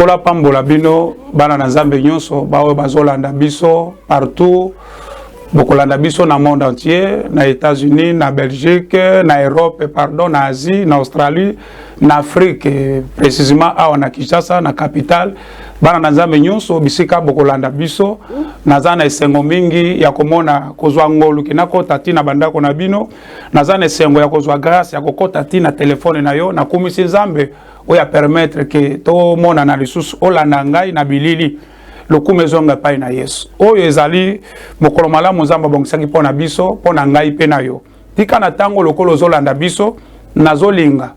Pola pambola bino bana na Nzambe nyonso bawe bazolanda biso partout bokolanda biso na monde entier, na États-Unis, na Belgique, na Europe, pardon, na Asie, na Australie, na Afrique, précisément awa na Kinshasa, na capitale. Bana na Nzambe nyonso bisika bokolanda biso nazana esengo mingi ya komona kozwa ngolu kinakota tina bandako na bino, nazana esengo ya kozwa grâce ya kokota tina telefone na yo na kumisi Nzambe oya permettre que to mona na lisusu olanda ngai na bilili lokume zonga pai na Yesu oyo ezali mokolo malamu Nzambe bongisaki pona biso pona ngai pe na yo tika na tango lokolo zolanda biso nazolinga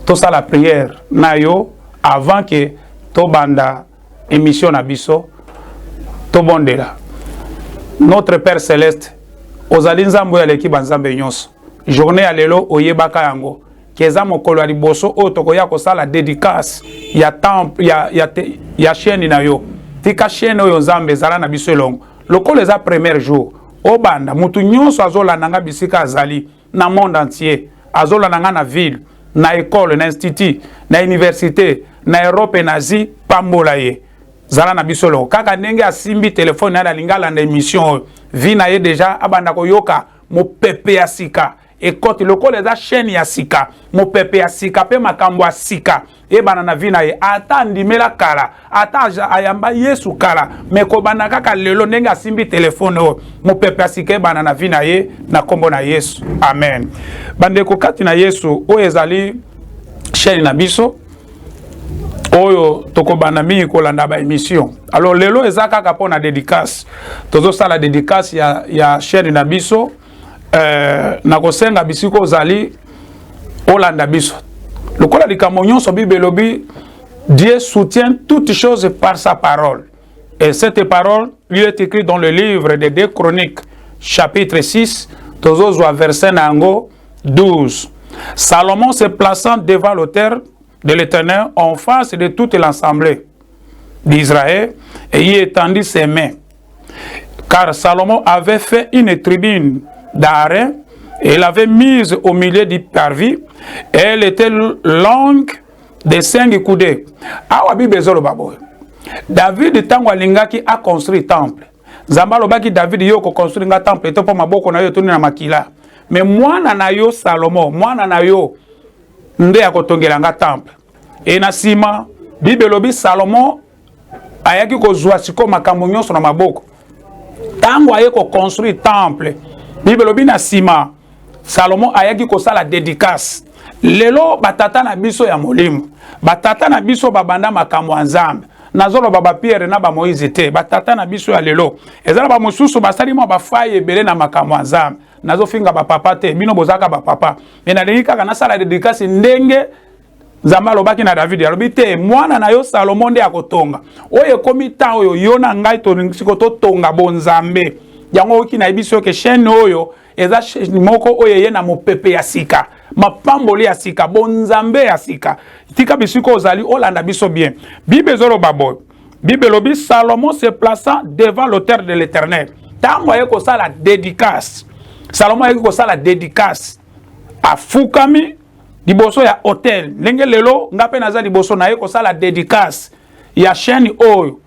to sala prière na yo avant que to banda émission na biso to bondela. Notre Père Céleste ozali Nzambe ya leki banzambe nyonso journée ya lelo oyebaka yango keza mokolo ya liboso oyo tokoya kosala dédicace ya temple ya chaîne na yo tika chaîne oyo Nzambe ezala na biso elongo lokolo eza premier jour obanda mutu nyonso azolanda nga bisika azali na monde entier azolanda nga na ville na école na institut na université na Europe na Asie pambola ye zala na biso elongo kaka ndenge asimbi telefone na lingala na émission vi na ye déjà abanda koyoka mopepe ya sika ekoti lokolo eza chaîne ya sika mopepe ya sika pe makambo ya sika ebana na vi na ye ata ndimela kala ata ayamba Yesu kala meko bana kaka lelo ndenge asimbi telefone o mopepe ya sika ebana na vi na ye na kombo na Yesu amen. Bandeko kati na Yesu o ezali chaîne na biso oyo tokobana mingi kolanda ba émission. Alors lelo eza kaka pona dédicace tozo sala dédicace ya chaîne na biso na kosenga bisiko ozali olanda biso lokola likambo nyonso Bible lobi Dieu soutient toutes choses par sa parole et cette parole lui est écrite dans le livre des 2 Chroniques chapitre 6 tozozwa verset nango 12. Salomon se plaçant devant l'autel de l'Éternel en face de toute l'assemblée d'Israël et y étendit ses mains car Salomon avait fait une tribune d'arrêt et il avait mise au milieu du parvis et elle était longue de 5 coudées. Awa Bible zolo babo. David tango alingaki a construit temple. Nzamba lobaki David yo ko construire nga temple to pa maboko na yo tuni na makila. Mais mwana na yo Salomon, mwana na yo nde akotongela nga temple. Et na sima Bible lobi Salomon ayaki ko zwa siko makambo nyonso na maboko. Tango ayeko construire temple Bible lobi na sima Salomon ayaki kosala dédicace lelo batata na biso ya molimo batata na biso babanda makambo Nzambe nazolo baba Pierre na ba Moïse te batata na biso ya lelo ezala ba mosusu basali mo ba faye ebele na makambo Nzambe nazo finga ba papa te bino bozaka ba papa mais na lingika kana sala dédicace ndenge Nzambe alobaki na David alobi te mwana na yo Salomon nde akotonga oyo komi ta oyo yona ngai to siko to tonga bonzambe yango oki na biso ke chaîne oyo eza moko oyo ye na mopepe ya sika mapamboli ya sika bonzambe ya sika tika bisiko ozali olanda biso bien. Bible zolo babo Bible lobi Salomon se plaçant devant l'autel de l'Éternel tango ayeko sala dédicace Salomon ayeko sala dédicace afukami liboso ya hôtel ndenge lelo ngape naza liboso na yeko sala dédicace ya chaîne oyo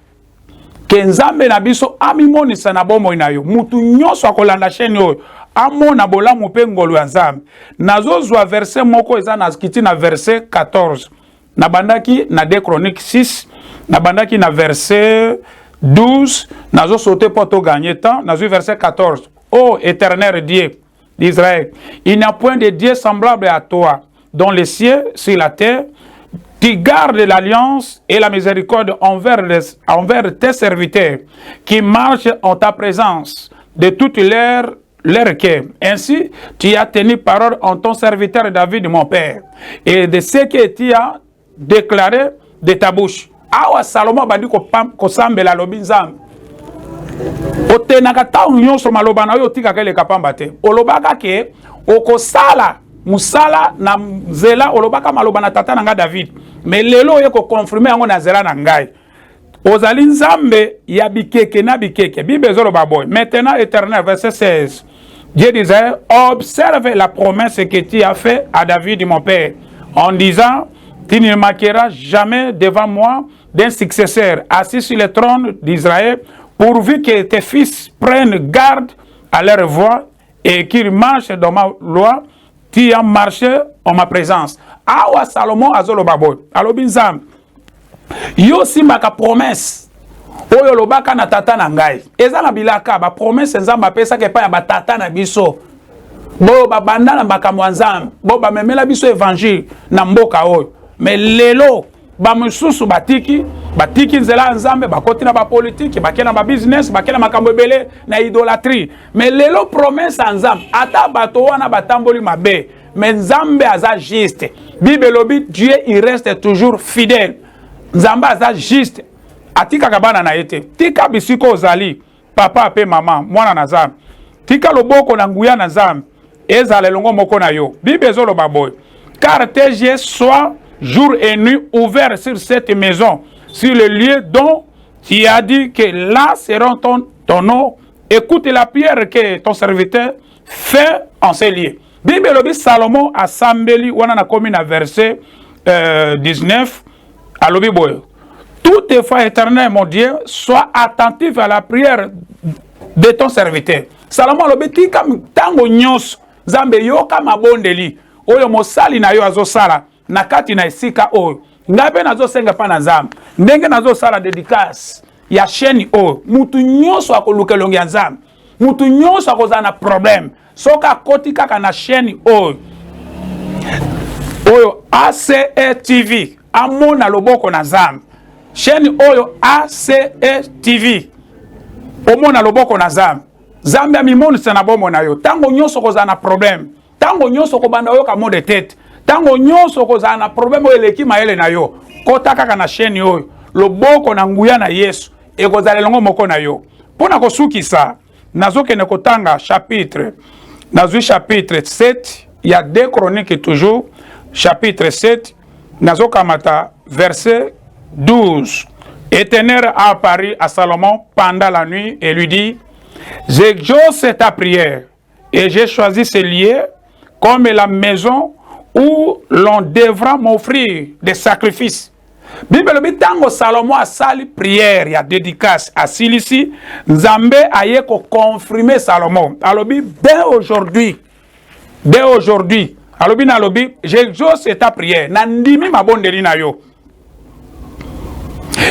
ke Nzambe na biso amimonisa na bomoi na yo mutu nyonso akolanda chaîne oyo amona bolamu pe ngolo ya Nzambe nazozwa verset moko eza na kiti na verset 14 na bandaki na 2 Chroniques 6 na bandaki na verset 12 nazo sauter pour to gagner temps nazo verset 14. Ô Éternel Dieu d'Israël, il n'y a point de Dieu semblable à toi dans les cieux sur la terre. Tu gardes l'alliance et la miséricorde envers tes serviteurs qui marchent en ta présence de toute leur cœur. Ainsi, tu as tenu parole en ton serviteur David, mon père, et de ce que tu as déclaré de ta bouche. Awa Salomon badi ko sambe la lobi Nzambe. Otenaka ta nyonso maloba na yo tika kele kapamba te. Olobaka ke okosala musala na zela olobaka maloba na tata nanga David. Mais lelo yeko confirmer yango na zela na ngai. Ozali Nzambe ya bikeke na bikeke. Bible zolo baboy. Maintenant Éternel verset 16. Dieu disait observe la promesse que tu as fait à David mon père en disant tu ne manqueras jamais devant moi d'un successeur assis sur le trône d'Israël, pourvu que tes fils prennent garde à leur voix et qu'ils marchent dans ma loi, qui a marché en ma présence. Awa Salomon azolo baboy. Alobi nzambe. Yo simbaka promesse. Oyo lobaka na tata na ngai. Eza na bilaka ba promesse nzambe apesa ke pa ya ba tata na biso. Bo ba banda na makambo nzambe. Bo ba memela biso évangile na mboka oyo. Mais lelo ba mususu batiki nzela nzambe bakoti na ba politique, bakena ba business, bakena makambo ebele na idolâtrie. Mais lelo promesse nzambe ata bato wana batamboli mabe. Mais nzambe aza juste. Bible lobi Dieu il reste toujours fidèle. Nzambe aza juste. Atika kabana na ete. Tika bisiko ozali papa pe mama mwana na nzambe. Tika loboko na nguya na nzambe. Ezale longo moko na yo. Bible ezolo baboy. Car tes yeux soient jour et nuit ouverts sur cette maison, sur le lieu dont tu as dit que là sera ton nom. Écoute la prière que ton serviteur fait en ces lieux. Bible lobi Salomon a sambeli wana na komi na verset 19 à lobi boy. Toutefois, éternel mon Dieu, sois attentif à la prière de ton serviteur. Salomon lobi tika tango nyos zambe yoka mabondeli oyo mosali na yo azosala na kati na esika oyo ngabe nazosenga pa na nzambe ndenge nazosala dédicace ya chaîne oyo mutu nyonso akolukelongi ya nzambe mutu nyonso akozala na problème soka koti kaka na chaîne oyo ACE TV amona loboko na nzambe chaîne oyo ACE TV omona loboko na nzambe nzambe amimonisa na bomona na yo tango nyonso kozala na problème tango nyonso kobanda oyo ka mot de tête tango nyonso kozala na problème oyo eleki mayele na yo kota kaka na chaîne oyo loboko na nguya na Yesu ekozala longo moko na yo pona kosukisa nazokende kotanga chapitre nazwi chapitre 7 il y a 2 chroniques toujours chapitre 7 nazokamata verset 12 Éternel a apparu à Salomon pendant la nuit et lui dit j'exauce ta prière et j'ai choisi ce lieu comme la maison où l'on devra m'offrir des sacrifices. Bible bi tango Salomon a sali prière ya dédicace à Silisi Nzambe aye ko confirmer Salomon. Alobi dès aujourd'hui alobi na alobi j'exauce ta prière nandimi mabondeli na yo.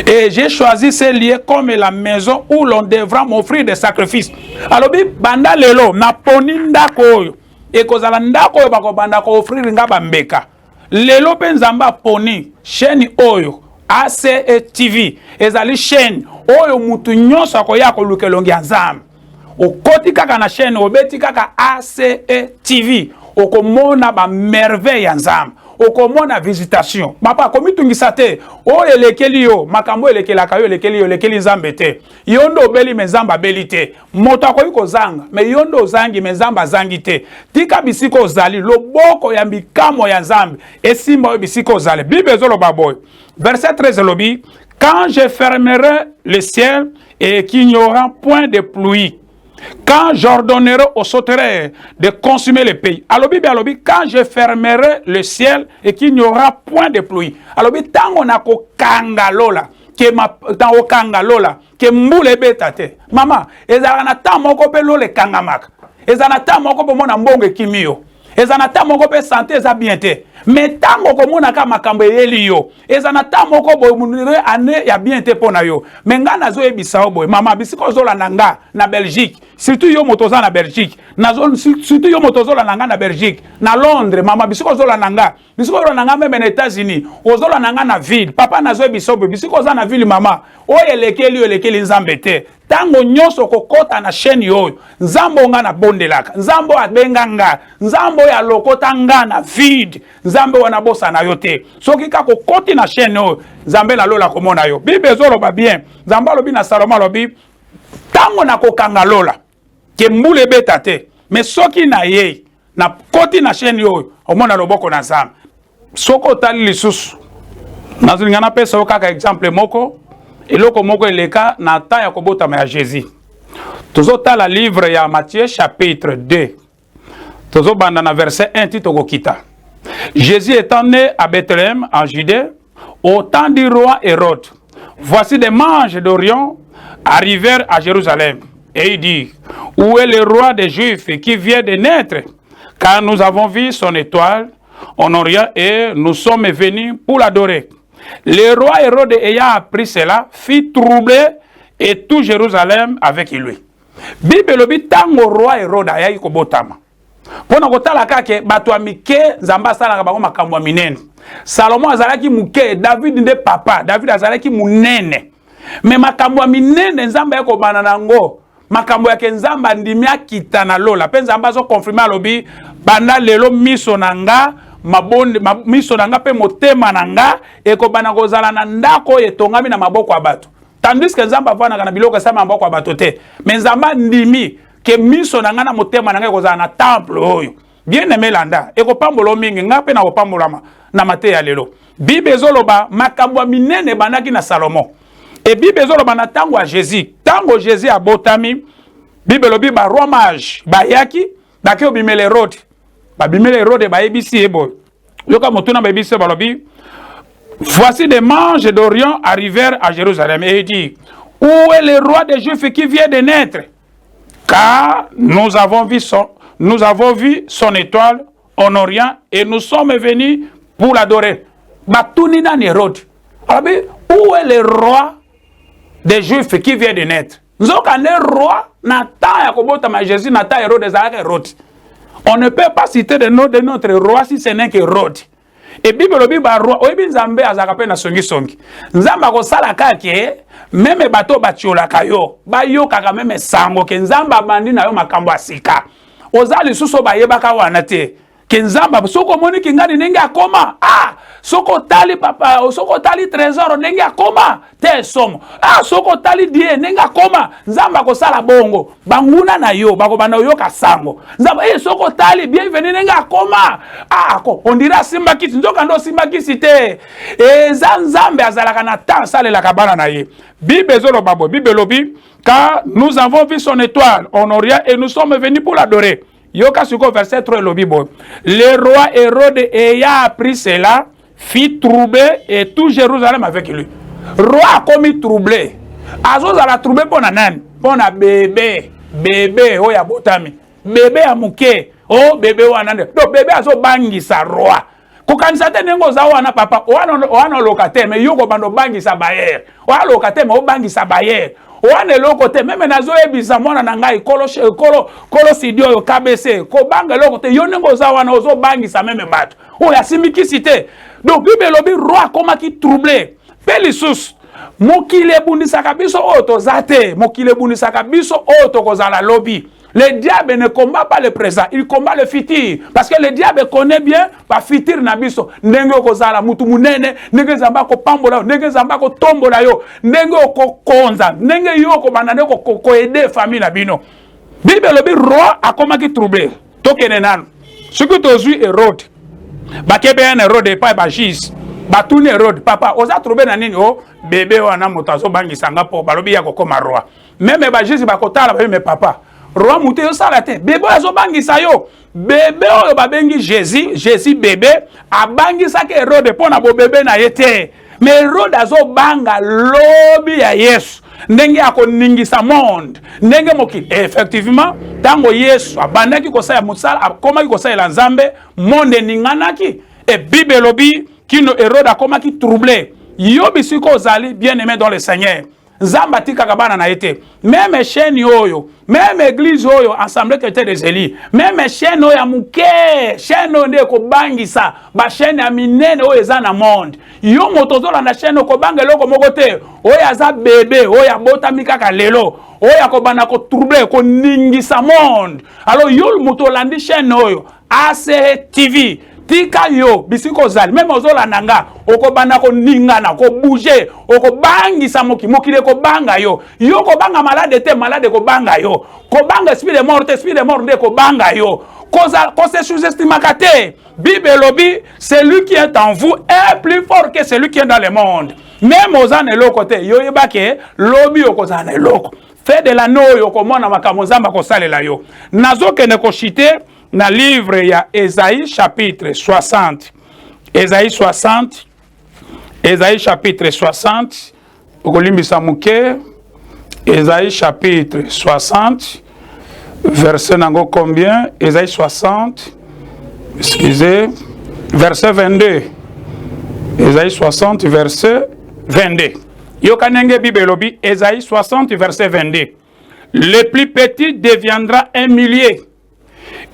Et j'ai choisi ce lieu comme la maison où l'on devra m'offrir des sacrifices. Alobi banda lelo na poni ndako oyo e kozala ndako oyo bako banda ko offrir nga bambeka. Lelo pe nzamba poni chaîne oyo ACE TV ezali chaîne oyo mutu nyonso akoya ko lukelongi ya nzambe. Okoti kaka na chaîne obeti kaka ACE TV okomona ba merveille ya nzambe. Okomona visitation. Mapa komitungisa te o elekeli yo makambo elekelaka yo elekeli nzambe te. Yondo obeli mezamba beli te. Moto akoyi kozanga me yondo ozangi mezamba zangi te. Tika bisiko ozali loboko ya mikamo ya nzambe esimba yo bisiko ozali. Bible ezoloba boy. Verset 13 lobi quand je fermerai le ciel et qu'il n'y aura point de pluie. Quand j'ordonnerai aux sauterelles de consumer le pays. Alobi, quand je fermerai le ciel et qu'il n'y aura point de pluie. Alobi, tango na ko kangalola, tango kangalola, ke mbule betate. Mama, ezala na ta moko pe lole kangamaka. Ezala na ta moko pe mona mbonge kimio. Ezala na ta moko pe santé eza bien te. Mais tango komona ka makambo yeli yo. Ezala na ta moko boy munire ane ya bien te pona yo. Mais nga nazo ebisa boy. Mama bisiko zola nanga na Belgique. Surtout yo motoza na Belgique. Surtout yo motozola nanga na Belgique. Na Londres mama bisiko zola nanga. Bisiko zola nanga même na États-Unis. Ozola nanga na ville. Papa nazo ebisa boy. Bisiko za na ville mama. O elekeli nzambe te. Tango nyonso kokota na chaîne yo. Nzambo nga na bondelaka. Nzambo abenga nga. Nzambo ya lokota nga na vide. Nzambe wana bosa na yo te. Soki ka kokoti na chaîne yo. Nzambe la lola komona yo. Bible ezoloba bien. Nzambe lobi na Salomon lobi tango na kokanga lola. Ke mbule beta te. Mais soki na ye na koti na chaîne yo. Omona loboko na nzambe. Soko tali lisusu. Nazulingana pesa kaka exemple moko. Eloko moko eleka na temps ya kobotama ya Jésus. Tozo tala livre ya Matthieu chapitre 2. Tozo banda na verset 1 titoko kita. Jésus étant né à Bethléem en Judée au temps du roi Hérode. voici des mages d'Orient arrivèrent à Jérusalem. Et il dit, où est le roi des Juifs qui vient de naître? Car nous avons vu son étoile en Orient et nous sommes venus pour l'adorer. Le roi Hérode ayant appris cela, fit troubler et tout Jérusalem avec lui. Bible lobi tango roi Hérode ayaki kobotama. Pona kotala kake bato ya mike nzamba asalaka bango makambo ya minene. Salomon azalaki muke, David nde papa, David azalaki munene. Me makambo ya minene nzamba yako bana nango. Makambo yake nzamba ndimi akita na lola. Pe nzamba zo confirmer alobi banda lelo miso nanga mabonde miso nanga pe motema nanga eko bana kozala na ndako etongami na maboko ya bato. Tandis que nzamba vana kana biloko sa maboko ya bato te. Me nzamba ndimi ke miso nanga na motema nanga kozala na temple oyo. Bien aimé landa eko pambolo mingi nga pe na kopambolama na mate ya lelo. Bible ezoloba makambo minene banaki na Salomon. Et Bible ezoloba na tango a Jésus. Tango Jésus a botami, Bible lobi ba roi mage, ba yaki, ba ke obimele Hérode. Ba bimele Hérode ba ebisi ebo. Yoka motuna ba ebisi ba lobi. Voici des mages d'Orient arrivèrent à Jérusalem et il dit, où est le roi des Juifs qui vient de naître? Car nous avons vu son étoile en Orient et nous sommes venus pour l'adorer. Batuni nan Hérode. Alors, où est le roi des Juifs qui vient de naître? Nous avons un roi, Jésus, Hérode. On ne peut pas citer le nom de notre roi si ce n'est que Hérode. Et Bible lobi ba roi, oyebi nzambe azaka pe na songi songi. Nzamba ko sala kake, meme bato batiola kayo, ba yo kaka meme sango ke nzamba bandi na yo makambo asika. Ozali suso ba yebaka wana te. Ke nzamba soko moni kingani ndenge akoma. Ah, soko tali papa, soko tali trésor ndenge akoma te somo. Ah, soko tali die ndenge akoma. Nzamba ko sala bongo. Banguna na yo, bako bana yo kasango. Nzamba soko tali bienvenue ndenge akoma. Ah, ko on dira simba kiti nzoka ndo simba kiti te. Nzambe azalaka na temps sale la kabana na ye. Bible zolo babo, Bible lobi car nous avons vu son étoile en Orient et nous sommes venus pour l'adorer. Yoka suko verset 3 lobi bo. Le roi Hérode ayant appris cela, fit troubler et tout Jérusalem avec lui. Roi a commis troublé. Azos a la troublé pour nanan, pour na bébé, bébé oya botami, bébé amuke, oh bébé wanande. Donc bébé azo bangi sa roi. Kukanisa te nengo za wana papa, wana lokate me yoko bando bangi sa bayer. Wana lokate me o bangi sa bayer. Wane loko te meme nazo ebisa mwana na ngai kolo sidio yo KBC ko banga loko te yo nengo za wana ozo bangi sa meme bato o ya simikisi te. Donc Bible lobi roi koma ki troublé pelisus mokile bundisaka biso o tozate mokile bundisaka biso o tokozala lobi. Le diable ne combat pas le présent, il combat le futur. Parce que le diable connaît bien le futur nabiso. Ndenge kozala mutu munene, ndenge zamba ko pambola, ndenge zamba ko tombola yo, ndenge ko konza, ndenge yo ko banane ko aider famille na bino. Bible lobi roi akomaki troublé. Tokene nanu. Soki tozui Hérode. Bakebe en Hérode pa ba juge. Batuni Hérode papa, oza troublé na nini o bébé wana motazo bangi sanga po balobi ya ko koma roi. Même ba juge bakotala ba me papa. Roi mouté yo salate bébé azo bangisa yo bébé oyo babengi Jésus bébé abangisa ke Hérode pona bo bébé na yete mais Hérode azo banga lobi ya Yesu ndenge akoningisa monde ndenge mokili effectivement tango Yesu abandaki kosala musala akomaki kosala nzambe monde ninganaki et Bible lobi kino Hérode akomaki troublé yo bisiko zali bien aimé dans le Seigneur. Zamba tika kabana na yete. Même chaîne yoyo, même église yoyo, assemblée chrétienne des Élis, même chaîne yoyo amuke, chaîne yoyo ko bangisa, ba chaîne ya minene oyo eza na monde. Yo motozo la na chaîne ko bangelo ko mokote, oyo aza bébé, oyo abota mikaka lelo, oyo ko bana ko trouble ko ningisa monde. Alors yo moto landi chaîne yoyo, AC TV tika yo bisiko zali même ozola nanga okobana ko ningana ko bouger okobangisa mokile ko banga yo ko banga malade te malade ko banga yo ko banga esprit de mort nde ko banga yo ko se sous-estime kate. Bible lobi celui qui est en vous est plus fort que celui qui est dans le monde. Même ozane loko te yo yebake lobi okozana loko fait de la noyo ko mona makambo nzamba ko salela yo nazoke ne ko chiter na livre ya Esaïe chapitre 60. Esaïe 60. Esaïe chapitre 60. okolimbisa muke Esaïe chapitre 60 verset nango combien? Esaïe 60 excusez verset 22. Esaïe 60 verset 22. Yokanenge Bibelobi Esaïe 60 verset 22. Le plus petit deviendra un millier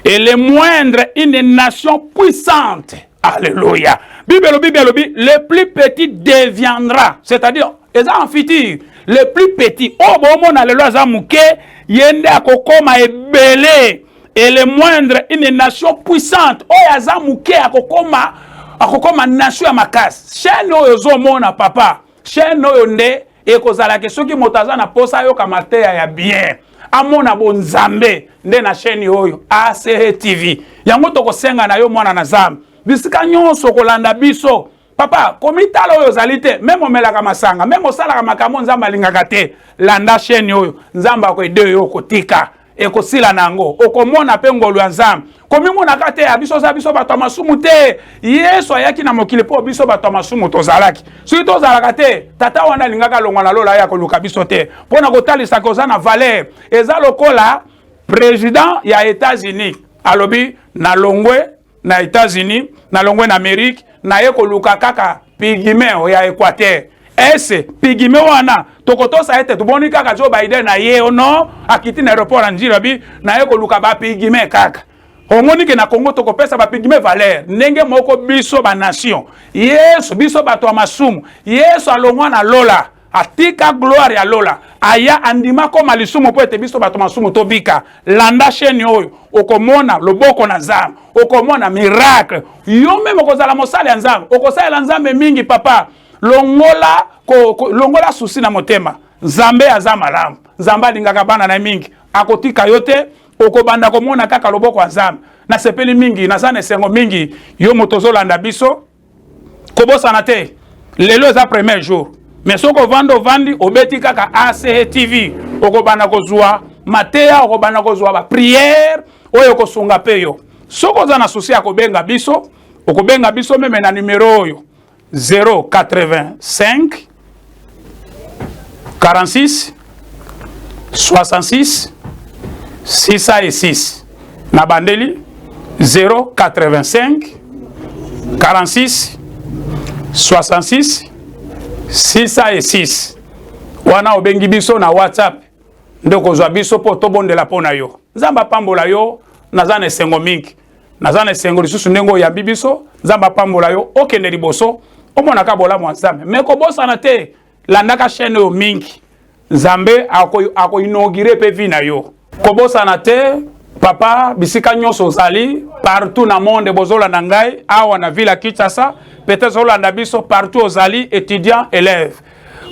et le moindre une nation puissante. Alléluia. Bibelobi, le plus petit deviendra. C'est-à-dire, en futur, le plus petit. Oh, bon, mon alléluia, zamouke, yende akokoma ebele. Et le moindre une nation puissante. Oh, yazamouke akokoma nation ya makasi. Chaîne oyo mona papa. Chaîne oyo nde ekozala ke soki motaza na posa yo kamateya ya bien. Amona bonzambe nde na chaîne oyo ACE TV. Yango tokosenga na yo mwana na zambe. Bisika nyonso kolanda biso. Papa, komitalo oyo zalite, même omelaka masanga, même osalaka makambo nzamba lingaka te, landa chaîne oyo, nzamba ko ede yo kotika, ekosila nango, okomona pe ngolu ya nzamba. Komimona kate ya biso za biso bato masumu te, Yesu ayaki na mokili po biso bato masumu tozalaki. Soki tozalaka te, tata wana lingaka longwa na lola ya koluka biso te. Pona kotalisa koza na valeur, eza lokola président ya États-Unis, alobi na longwe na États-Unis, na longwe na Amérique, na yeko luka kaka pigimeo ya Équateur. Ese pigimeo wana tokotosa ete tuboni kaka Joe Biden na ye ono akiti na aéroport njira bi na yeko luka ba pigime kaka. Omoni ke na Congo tokopesa ba pigime valeur ndenge moko biso ba nation. Yesu biso bato wa masumu. Yesu alongwa na lola. Atika gloire ya lola. Aya andima koma lisumu po ete biso bato masumu tobika. Landa chaîne oyo. Okomona loboko na nzambe. Okomona miracle. Yo meme kozala mosali ya nzambe. Okosala nzambe mingi papa. Longola susi na motema. Nzambe aza malamu. Nzambe alingaka bana na mingi. Akotika yote. Okobanda komona kaka loboko ya nzambe. Na sepeli mingi. Na zane sengo mingi. Yo motozolanda biso. Kobosana te. Lelo eza premier jour. Mais soko vandi obeti kaka ACE TV okobana kozwa mateya okobana kozwa ba prière oyo kosunga peyo soko za na souci akobenga biso meme na numéro oyo 085 46 66 606 na bandeli 085 46 66 606 wana obengi biso na WhatsApp ndeko zwa biso po tobondela pona yo nzamba pambola yo nazana esengo mingi nazana esengo lisusu ndengo ya bibiso nzamba pambola yo okende liboso omona ka bola mwanzambe meko bosana te landaka chaîne yo mingi nzambe ako inaugure pe vi na yo kobosana te papa bisika nyonso zali partout na monde bozola na ngai awa na ville Kinshasa peut-être Olanda biso partout ozali étudiant élève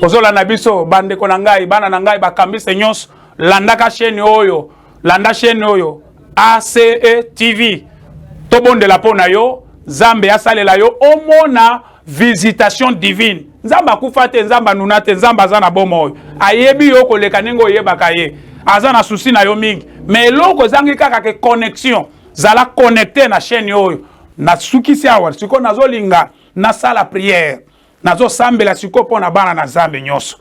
ozolanda biso bandeko na ngai bana na ngai bakambise nyonso landaka chaîne oyo ACE TV tobondela pona yo Zambe asalela yo omona visitation divine nzamba kufa te nzamba nuna te nzamba aza na bomo ayebi yo koleka ningo yebaka ye aza na souci na yo mingi mais eloko zangi kaka ke connexion zala connecté na chaîne oyo na sukisi awa siko nazolinga na sala prière nazo sambela siko pona bana na Zambe nyonso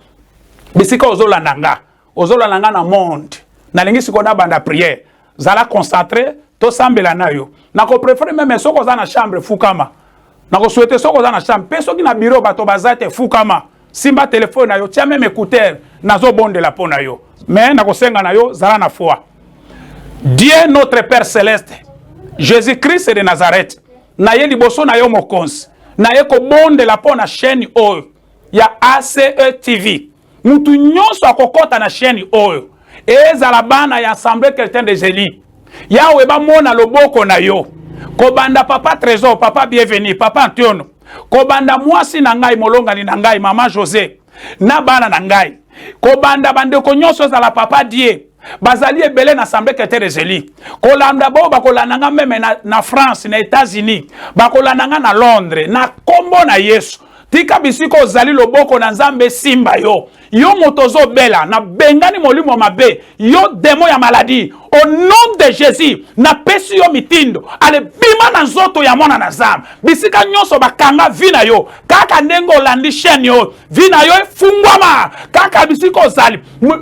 bisika ozolanda nga na monde na lingi siko na banda prière zala concentré to sambela na yo na ko préférer même soko za na chambre fukama na ko souhaiter soko za na chambre pe soki na bureau bato bazate fukama simba téléphone na yo tia même écouteur nazo bondela pona yo mais na ko senga na yo zala na foi. Dieu notre Père céleste Jésus-Christ de Nazareth na ye liboso na yo mokonzi na ye ko bondela pona chaîne oyo ya ACE TV mutu nyonso akokota na chaîne oyo ezala bana ya Assemblée chrétienne des élus yawe ba mona loboko na yo kobanda papa Trésor papa bienvenue papa Antonio kobanda mwasi na ngai molongani na ngai mama José na bana na ngai kobanda bandeko nyonso zala papa Die bazali ebele na Assemblée chrétienne des élus kolanda bo bakolananga meme na France na États-Unis bakolananga na Londres na kombo na Yesu tika bisiko zali loboko na Nzambe simba yo motozo bela na bengani molimo mabe yo demo ya maladie au nom de Jésus na pesi yo mitindo ale bima na nzoto ya mwana na Nzambe bisika nyonso bakanga vina yo kaka ndengo olandi chaîne yo vina yo efungwama kaka bisika ozali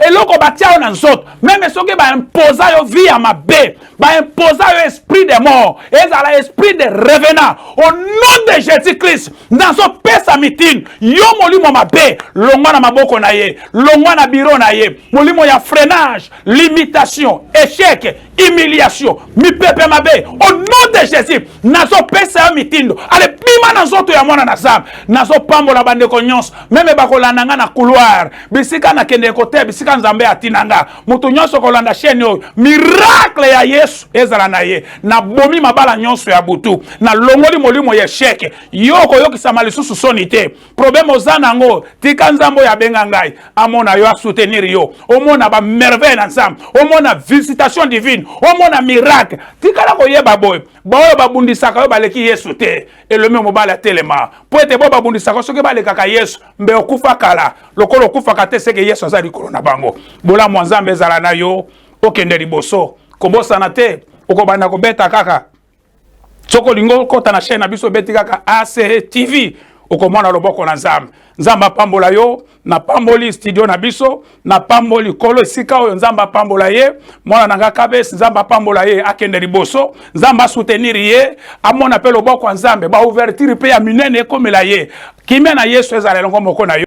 eloko batia na nzoto même soki ba imposa yo vie ya mabe ba imposa yo esprit de mort ezala esprit de revenant au nom de Jésus Christ nazo pesa mitindo yo molimo mabe longwa na maboko na ye longwa na biro na ye molimo ya freinage limitation échec humiliation mi pepe mabe au nom de Jésus nazo pesa mitindo ale bima na nzoto ya mwana na Nzambe nazo pambola bandeko nyonso meme bakolanda nga na couloir bisika na kende kote bisika Nzambe atinanga mutu nyonso kolanda chaîne yo miracle ya Yesu ezala na ye na bomi mabala nyonso ya butu na longoli molimo ya échec yoko yokisama lisusu soni te problème ozana ngo tika Nzambe ya benga ngai amona yo a soutenir yo omona ba merveille na Nzambe omona visitation divine omona miracle tikala koyeba boy baoyo babundisaka yo baleki Yesu te elome mobala telema po ete bo babundisaka soki balekaka Yesu mbe okufa kala lokolo okufa kate seke Yesu azali likolo na bango bola mwa Nzambe ezala na yo okende liboso kobosana te okobanda kobeta kaka soko lingo kota na chaîne na biso beti kaka ACE TV okomona loboko na Nzambe Nzambe apambola yo na pamboli studio na biso na pamboli kolo sika oyo Nzambe apambola ye mwana nanga kabesi Nzambe apambola ye akende liboso Nzambe soutenir ye amona pe loboko na Nzambe ba ouverture pe ya minene ekomela ye kimena Yesu ezala longo moko na yo